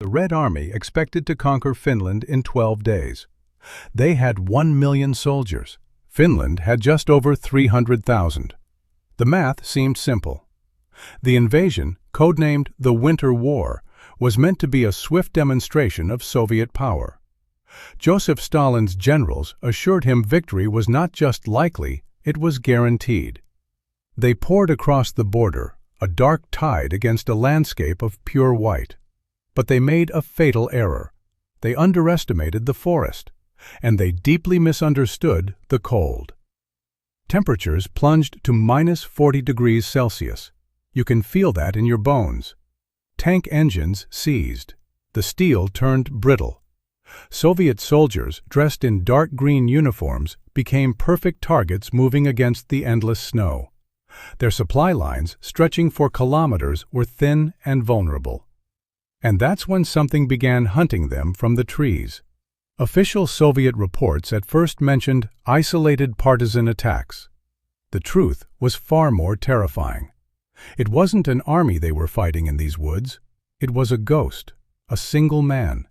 The Red Army expected to conquer Finland in 12 days. They had 1 million soldiers. Finland had just over 300,000. The math seemed simple. The invasion, codenamed the Winter War, was meant to be a swift demonstration of Soviet power. Joseph Stalin's generals assured him victory was not just likely, it was guaranteed. They poured across the border, a dark tide against a landscape of pure white. But they made a fatal error. They underestimated the forest, and they deeply misunderstood the cold. Temperatures plunged to -40 degrees Celsius. You can feel that in your bones. Tank engines seized. The steel turned brittle. Soviet soldiers, dressed in dark green uniforms, became perfect targets moving against the endless snow. Their supply lines, stretching for kilometers, were thin and vulnerable. And that's when something began hunting them from the trees. Official Soviet reports at first mentioned isolated partisan attacks. The truth was far more terrifying. It wasn't an army they were fighting in these woods. It was a ghost, a single man.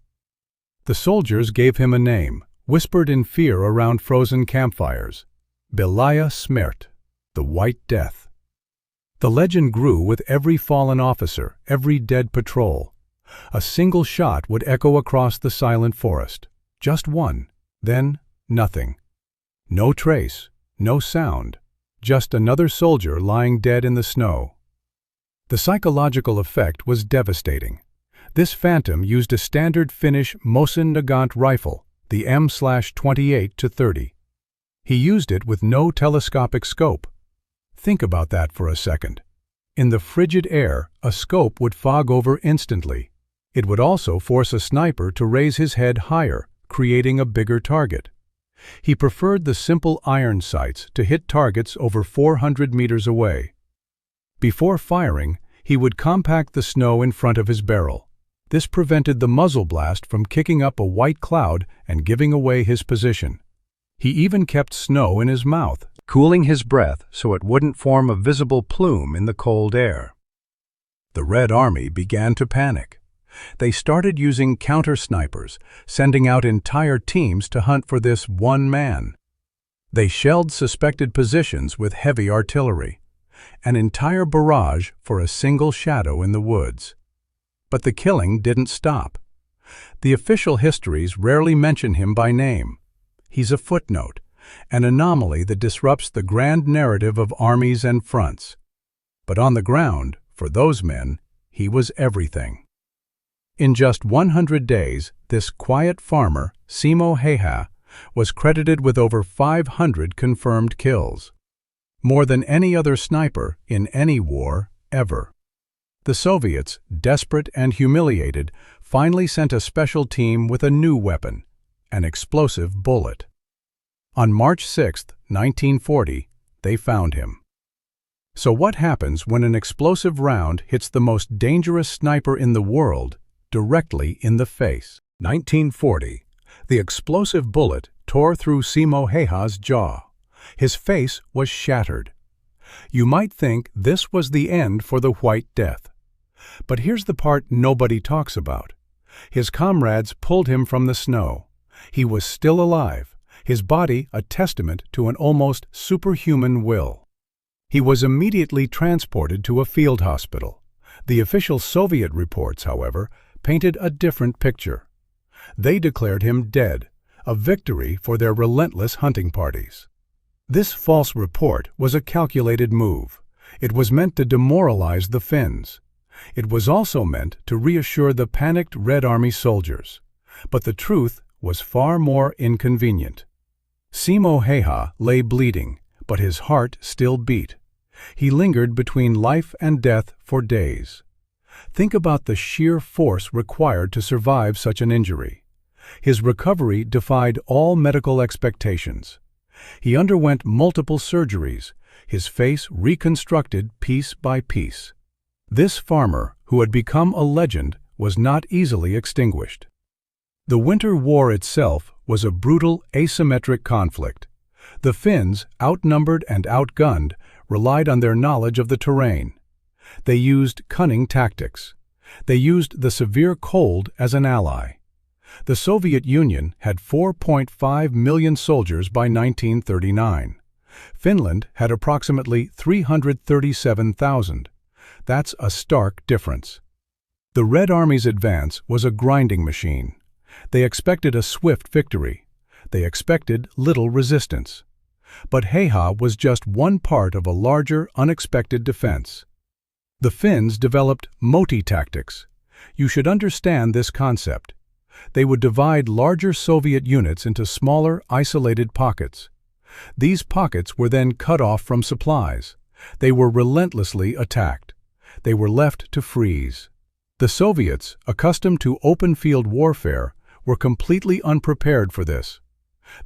The soldiers gave him a name, whispered in fear around frozen campfires: Belaya Smert, the White Death. The legend grew with every fallen officer, every dead patrol. A single shot would echo across the silent forest. Just one, then nothing. No trace, no sound, just another soldier lying dead in the snow. The psychological effect was devastating. This phantom used a standard Finnish Mosin Nagant rifle, the M/28-30. He used it with no telescopic scope. Think about that for a second. In the frigid air, a scope would fog over instantly. It would also force a sniper to raise his head higher, creating a bigger target. He preferred the simple iron sights to hit targets over 400 meters away. Before firing, he would compact the snow in front of his barrel. This prevented the muzzle blast from kicking up a white cloud and giving away his position. He even kept snow in his mouth, cooling his breath so it wouldn't form a visible plume in the cold air. The Red Army began to panic. They started using counter-snipers, sending out entire teams to hunt for this one man. They shelled suspected positions with heavy artillery, an entire barrage for a single shadow in the woods. But the killing didn't stop. The official histories rarely mention him by name. He's a footnote, an anomaly that disrupts the grand narrative of armies and fronts. But on the ground, for those men, he was everything. In just 100 days, this quiet farmer, Simo Häyhä, was credited with over 500 confirmed kills. More than any other sniper in any war ever. The Soviets, desperate and humiliated, finally sent a special team with a new weapon, an explosive bullet. On March 6, 1940, they found him. So what happens when an explosive round hits the most dangerous sniper in the world directly in the face? 1940. The explosive bullet tore through Simo Häyhä's jaw. His face was shattered. You might think this was the end for the White Death. But here's the part nobody talks about. His comrades pulled him from the snow. He was still alive, his body a testament to an almost superhuman will. He was immediately transported to a field hospital. The official Soviet reports, however, painted a different picture. They declared him dead, a victory for their relentless hunting parties. This false report was a calculated move. It was meant to demoralize the Finns. It was also meant to reassure the panicked Red Army soldiers. But the truth was far more inconvenient. Simo Häyhä lay bleeding, but his heart still beat. He lingered between life and death for days. Think about the sheer force required to survive such an injury. His recovery defied all medical expectations. He underwent multiple surgeries, his face reconstructed piece by piece. This farmer, who had become a legend, was not easily extinguished. The Winter War itself was a brutal, asymmetric conflict. The Finns, outnumbered and outgunned, relied on their knowledge of the terrain. They used cunning tactics. They used the severe cold as an ally. The Soviet Union had 4.5 million soldiers by 1939. Finland had approximately 337,000. That's a stark difference. The Red Army's advance was a grinding machine. They expected a swift victory. They expected little resistance. But Heha was just one part of a larger, unexpected defense. The Finns developed Moti tactics. You should understand this concept. They would divide larger Soviet units into smaller, isolated pockets. These pockets were then cut off from supplies. They were relentlessly attacked. They were left to freeze. The Soviets, accustomed to open-field warfare, were completely unprepared for this.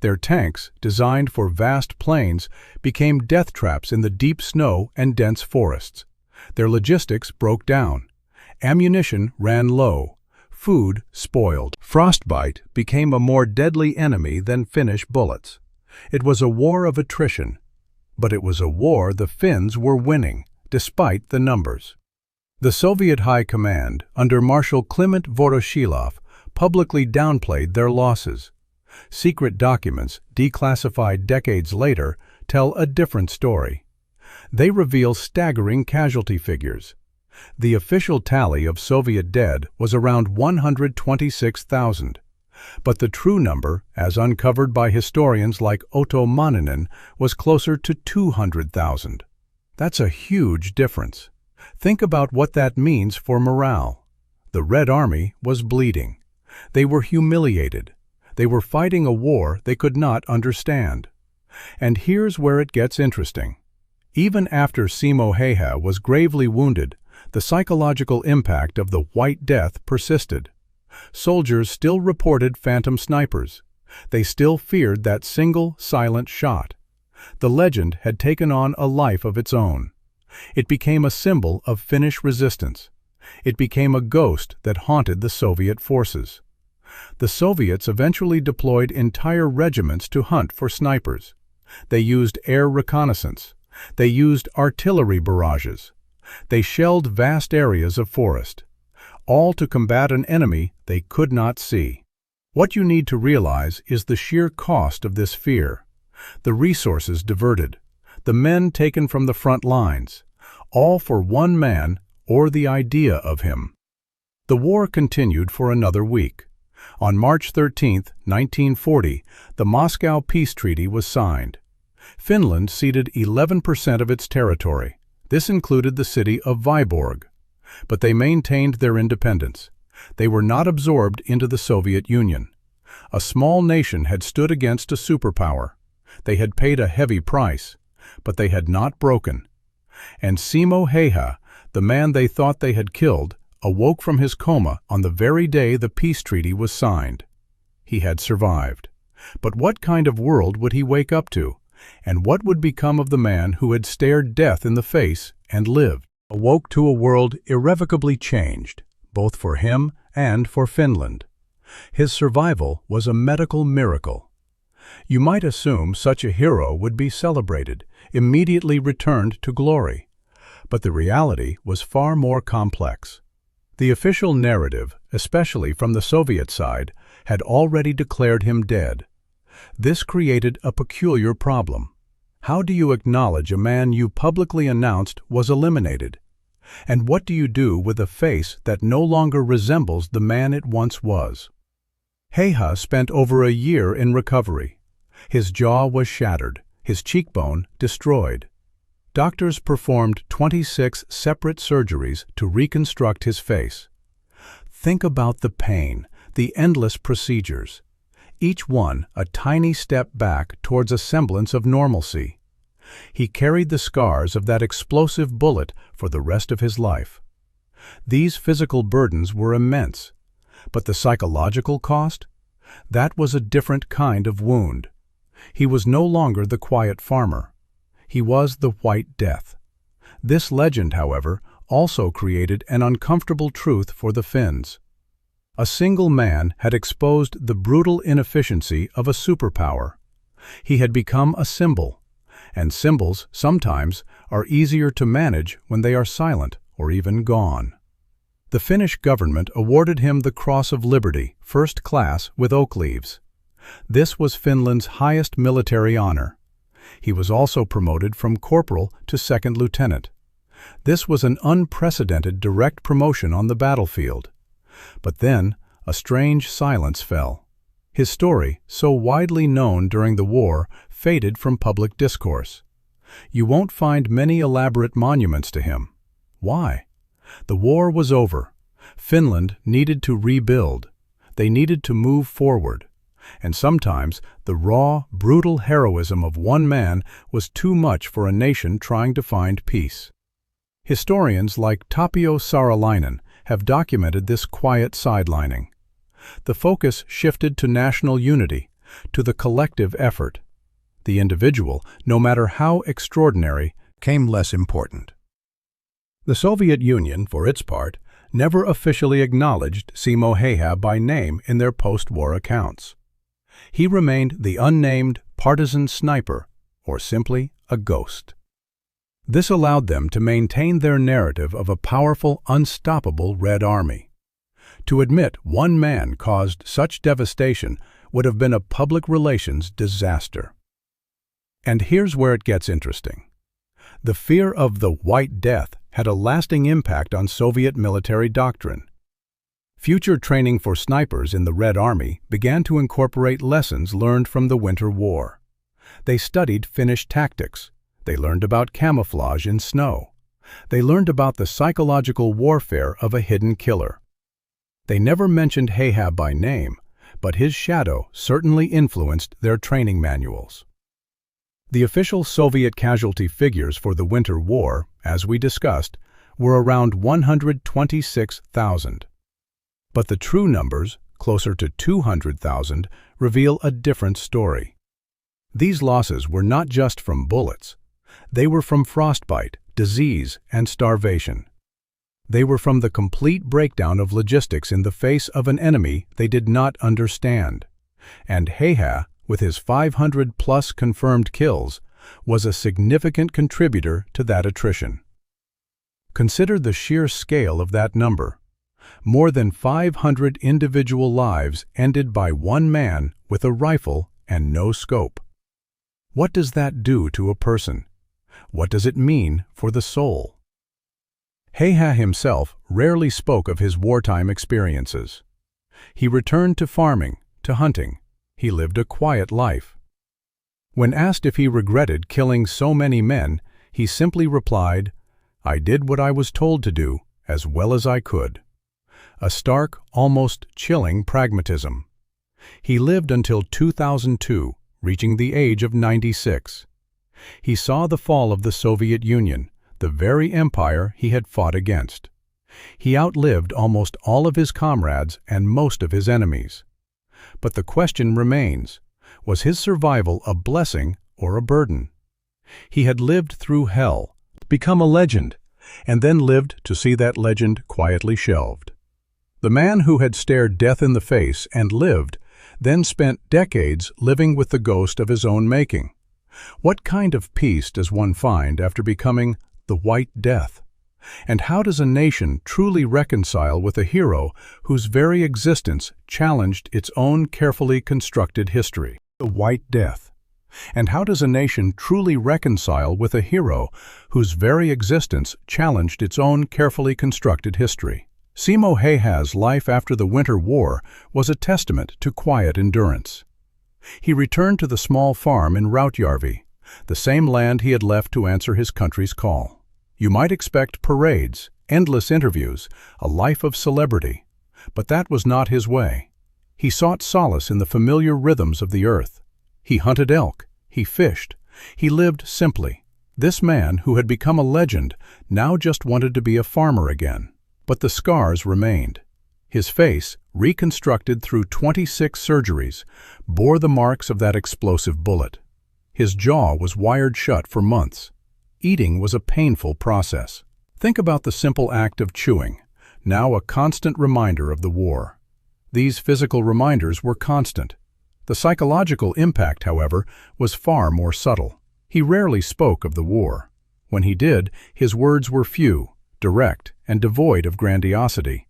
Their tanks, designed for vast plains, became death traps in the deep snow and dense forests. Their logistics broke down. Ammunition ran low. Food spoiled. Frostbite became a more deadly enemy than Finnish bullets. It was a war of attrition. But it was a war the Finns were winning, despite the numbers. The Soviet High Command, under Marshal Kliment Voroshilov, publicly downplayed their losses. Secret documents, declassified decades later, tell a different story. They reveal staggering casualty figures. The official tally of Soviet dead was around 126,000. But the true number, as uncovered by historians like Otto Manninen, was closer to 200,000. That's a huge difference. Think about what that means for morale. The Red Army was bleeding. They were humiliated. They were fighting a war they could not understand. And here's where it gets interesting. Even after Simo Heha was gravely wounded, the psychological impact of the White Death persisted. Soldiers still reported phantom snipers. They still feared that single, silent shot. The legend had taken on a life of its own. It became a symbol of Finnish resistance. It became a ghost that haunted the Soviet forces. The Soviets eventually deployed entire regiments to hunt for snipers. They used air reconnaissance. They used artillery barrages. They shelled vast areas of forest, all to combat an enemy they could not see. What you need to realize is the sheer cost of this fear. The resources diverted, the men taken from the front lines, all for one man or the idea of him. The war continued for another week. On March 13, 1940, the Moscow Peace Treaty was signed. Finland ceded 11% of its territory. This included the city of Vyborg. But they maintained their independence. They were not absorbed into the Soviet Union. A small nation had stood against a superpower. They had paid a heavy price, but they had not broken. And Simo Heha, the man they thought they had killed, awoke from his coma on the very day the peace treaty was signed. He had survived. But what kind of world would he wake up to? And what would become of the man who had stared death in the face and lived? Awoke to a world irrevocably changed, both for him and for Finland. His survival was a medical miracle. You might assume such a hero would be celebrated, immediately returned to glory. But the reality was far more complex. The official narrative, especially from the Soviet side, had already declared him dead. This created a peculiar problem. How do you acknowledge a man you publicly announced was eliminated? And what do you do with a face that no longer resembles the man it once was? Heha spent over a year in recovery. His jaw was shattered, his cheekbone destroyed. Doctors performed 26 separate surgeries to reconstruct his face. Think about the pain, the endless procedures. Each one a tiny step back towards a semblance of normalcy. He carried the scars of that explosive bullet for the rest of his life. These physical burdens were immense, but the psychological cost? That was a different kind of wound. He was no longer the quiet farmer. He was the White Death. This legend, however, also created an uncomfortable truth for the Finns. A single man had exposed the brutal inefficiency of a superpower. He had become a symbol, and symbols, sometimes, are easier to manage when they are silent or even gone. The Finnish government awarded him the Cross of Liberty, First Class, with oak leaves. This was Finland's highest military honor. He was also promoted from corporal to second lieutenant. This was an unprecedented direct promotion on the battlefield. But then, a strange silence fell. His story, so widely known during the war, faded from public discourse. You won't find many elaborate monuments to him. Why? The war was over. Finland needed to rebuild. They needed to move forward. And sometimes the raw, brutal heroism of one man was too much for a nation trying to find peace. Historians like Tapio Saaralainen have documented this quiet sidelining. The focus shifted to national unity, to the collective effort. The individual, no matter how extraordinary, became less important. The Soviet Union, for its part, never officially acknowledged Simo Häyhä by name in their post-war accounts. He remained the unnamed partisan sniper, or simply a ghost. This allowed them to maintain their narrative of a powerful, unstoppable Red Army. To admit one man caused such devastation would have been a public relations disaster. And here's where it gets interesting. The fear of the White Death had a lasting impact on Soviet military doctrine. Future training for snipers in the Red Army began to incorporate lessons learned from the Winter War. They studied Finnish tactics. They learned about camouflage in snow. They learned about the psychological warfare of a hidden killer. They never mentioned Häyhä by name, but his shadow certainly influenced their training manuals. The official Soviet casualty figures for the Winter War, as we discussed, were around 126,000. But the true numbers, closer to 200,000, reveal a different story. These losses were not just from bullets. They were from frostbite, disease, and starvation. They were from the complete breakdown of logistics in the face of an enemy they did not understand. And Häyhä, with his 500-plus confirmed kills, was a significant contributor to that attrition. Consider the sheer scale of that number. More than 500 individual lives ended by one man with a rifle and no scope. What does that do to a person? What does it mean for the soul? Häyhä himself rarely spoke of his wartime experiences. He returned to farming, to hunting. He lived a quiet life. When asked if he regretted killing so many men, he simply replied, "I did what I was told to do, as well as I could." A stark, almost chilling pragmatism. He lived until 2002, reaching the age of 96. He saw the fall of the Soviet Union, the very empire he had fought against. He outlived almost all of his comrades and most of his enemies. But the question remains, was his survival a blessing or a burden? He had lived through hell, become a legend, and then lived to see that legend quietly shelved. The man who had stared death in the face and lived, then spent decades living with the ghost of his own making. What kind of peace does one find after becoming the White Death? And how does a nation truly reconcile with a hero whose very existence challenged its own carefully constructed history? The White Death. And how does a nation truly reconcile with a hero whose very existence challenged its own carefully constructed history? Simo Häyhä's life after the Winter War was a testament to quiet endurance. He returned to the small farm in Rautjärvi, the same land he had left to answer his country's call. You might expect parades, endless interviews, a life of celebrity. But that was not his way. He sought solace in the familiar rhythms of the earth. He hunted elk. He fished. He lived simply. This man, who had become a legend, now just wanted to be a farmer again. But the scars remained. His face, reconstructed through 26 surgeries, bore the marks of that explosive bullet. His jaw was wired shut for months. Eating was a painful process. Think about the simple act of chewing, now a constant reminder of the war. These physical reminders were constant. The psychological impact, however, was far more subtle. He rarely spoke of the war. When he did, his words were few, direct, and devoid of grandiosity.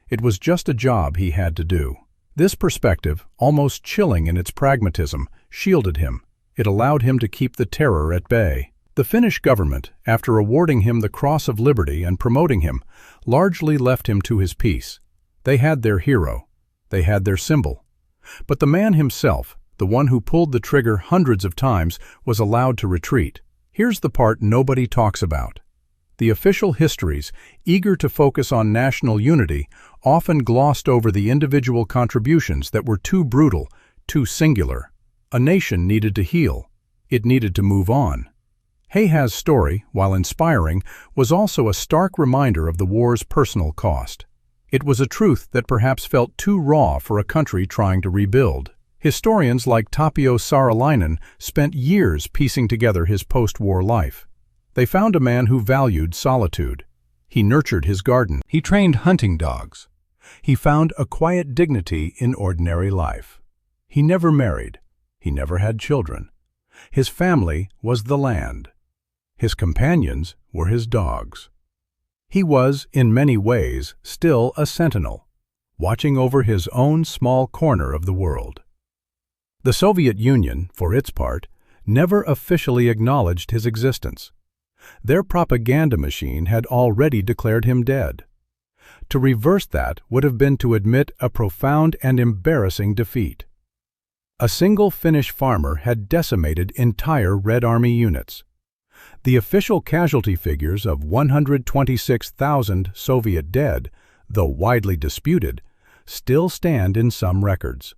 It was just a job he had to do. This perspective, almost chilling in its pragmatism, shielded him. It allowed him to keep the terror at bay. The Finnish government, after awarding him the Cross of Liberty and promoting him, largely left him to his peace. They had their hero. They had their symbol. But the man himself, the one who pulled the trigger hundreds of times, was allowed to retreat. Here's the part nobody talks about. The official histories, eager to focus on national unity, often glossed over the individual contributions that were too brutal, too singular. A nation needed to heal. It needed to move on. Heiha's story, while inspiring, was also a stark reminder of the war's personal cost. It was a truth that perhaps felt too raw for a country trying to rebuild. Historians like Tapio Saaralainen spent years piecing together his post-war life. They found a man who valued solitude. He nurtured his garden. He trained hunting dogs. He found a quiet dignity in ordinary life. He never married. He never had children. His family was the land. His companions were his dogs. He was, in many ways, still a sentinel, watching over his own small corner of the world. The Soviet Union, for its part, never officially acknowledged his existence. Their propaganda machine had already declared him dead. To reverse that would have been to admit a profound and embarrassing defeat. A single Finnish farmer had decimated entire Red Army units. The official casualty figures of 126,000 Soviet dead, though widely disputed, still stand in some records.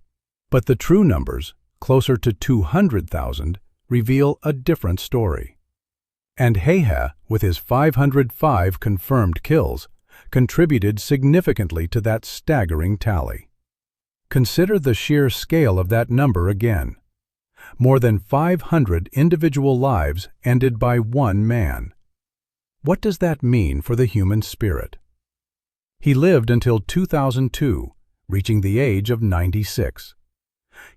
But the true numbers, closer to 200,000, reveal a different story. And Heiha, with his 505 confirmed kills, contributed significantly to that staggering tally. Consider the sheer scale of that number again. More than 500 individual lives ended by one man. What does that mean for the human spirit? He lived until 2002, reaching the age of 96.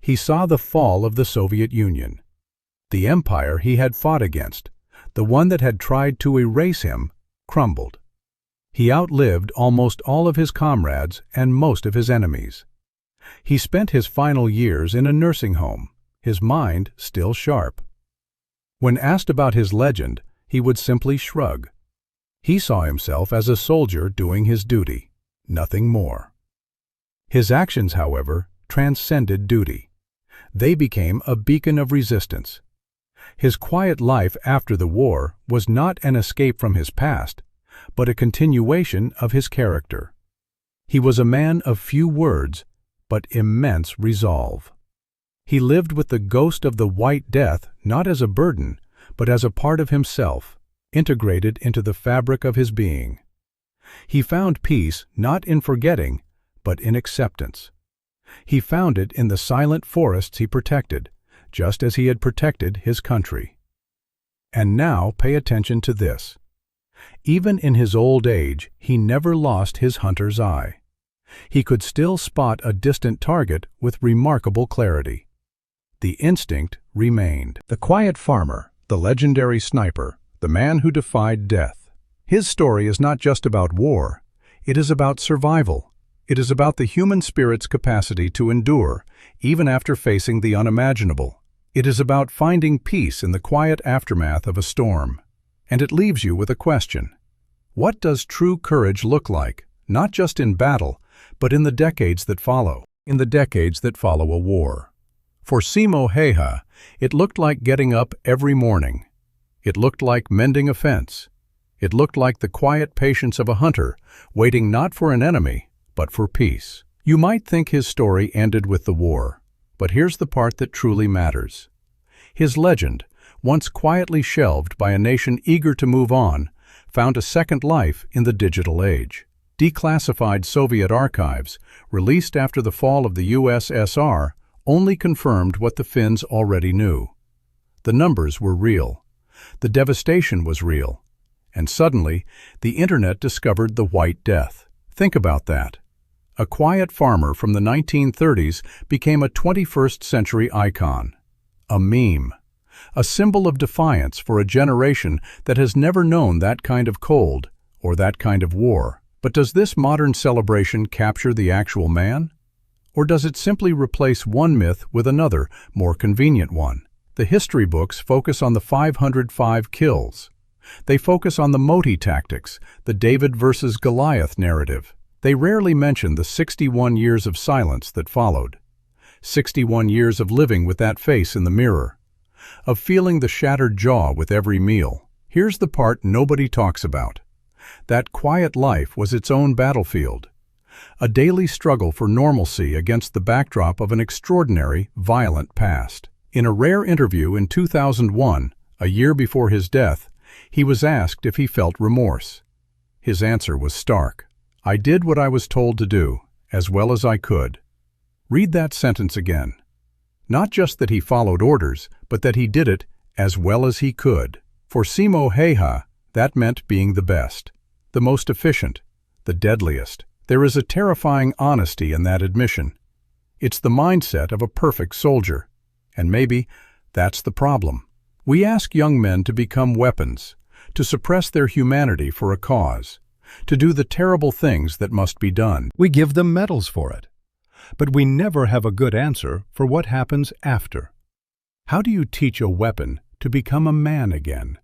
He saw the fall of the Soviet Union. The empire he had fought against, the one that had tried to erase him, crumbled. He outlived almost all of his comrades and most of his enemies. He spent his final years in a nursing home, his mind still sharp. When asked about his legend, he would simply shrug. He saw himself as a soldier doing his duty, nothing more. His actions, however, transcended duty. They became a beacon of resistance. His quiet life after the war was not an escape from his past, but a continuation of his character. He was a man of few words, but immense resolve. He lived with the ghost of the White Death not as a burden, but as a part of himself, integrated into the fabric of his being. He found peace not in forgetting, but in acceptance. He found it in the silent forests he protected, just as he had protected his country. And now pay attention to this. Even in his old age, he never lost his hunter's eye. He could still spot a distant target with remarkable clarity. The instinct remained. The quiet farmer, the legendary sniper, the man who defied death. His story is not just about war. It is about survival. It is about the human spirit's capacity to endure, even after facing the unimaginable. It is about finding peace in the quiet aftermath of a storm. And it leaves you with a question. What does true courage look like, not just in battle, but in the decades that follow? In the decades that follow a war. For Simo Heiha, it looked like getting up every morning. It looked like mending a fence. It looked like the quiet patience of a hunter, waiting not for an enemy, but for peace. You might think his story ended with the war, but here's the part that truly matters. His legend, once quietly shelved by a nation eager to move on, found a second life in the digital age. Declassified Soviet archives, released after the fall of the USSR, only confirmed what the Finns already knew. The numbers were real. The devastation was real. And suddenly, the Internet discovered the White Death. Think about that. A quiet farmer from the 1930s became a 21st century icon. A meme. A symbol of defiance for a generation that has never known that kind of cold or that kind of war. But does this modern celebration capture the actual man? Or does it simply replace one myth with another, more convenient one? The history books focus on the 505 kills. They focus on the Moti tactics, the David versus Goliath narrative. They rarely mention the 61 years of silence that followed. 61 years of living with that face in the mirror, of feeling the shattered jaw with every meal. Here's the part nobody talks about. That quiet life was its own battlefield, a daily struggle for normalcy against the backdrop of an extraordinary, violent past. In a rare interview in 2001, a year before his death, he was asked if he felt remorse. His answer was stark. "I did what I was told to do, as well as I could." Read that sentence again. Not just that he followed orders, but that he did it as well as he could. For Simo Häyhä, that meant being the best, the most efficient, the deadliest. There is a terrifying honesty in that admission. It's the mindset of a perfect soldier. And maybe that's the problem. We ask young men to become weapons, to suppress their humanity for a cause, to do the terrible things that must be done. We give them medals for it. But we never have a good answer for what happens after. How do you teach a weapon to become a man again?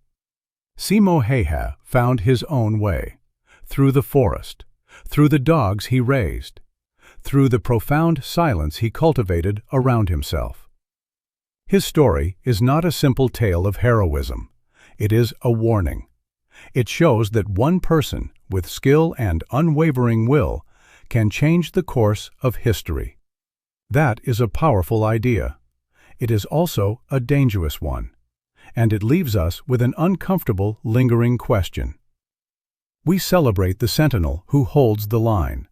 Simo Häyhä found his own way, through the forest, through the dogs he raised, through the profound silence he cultivated around himself. His story is not a simple tale of heroism. It is a warning. It shows that one person, with skill and unwavering will, can change the course of history. That is a powerful idea. It is also a dangerous one, and it leaves us with an uncomfortable, lingering question. We celebrate the sentinel who holds the line,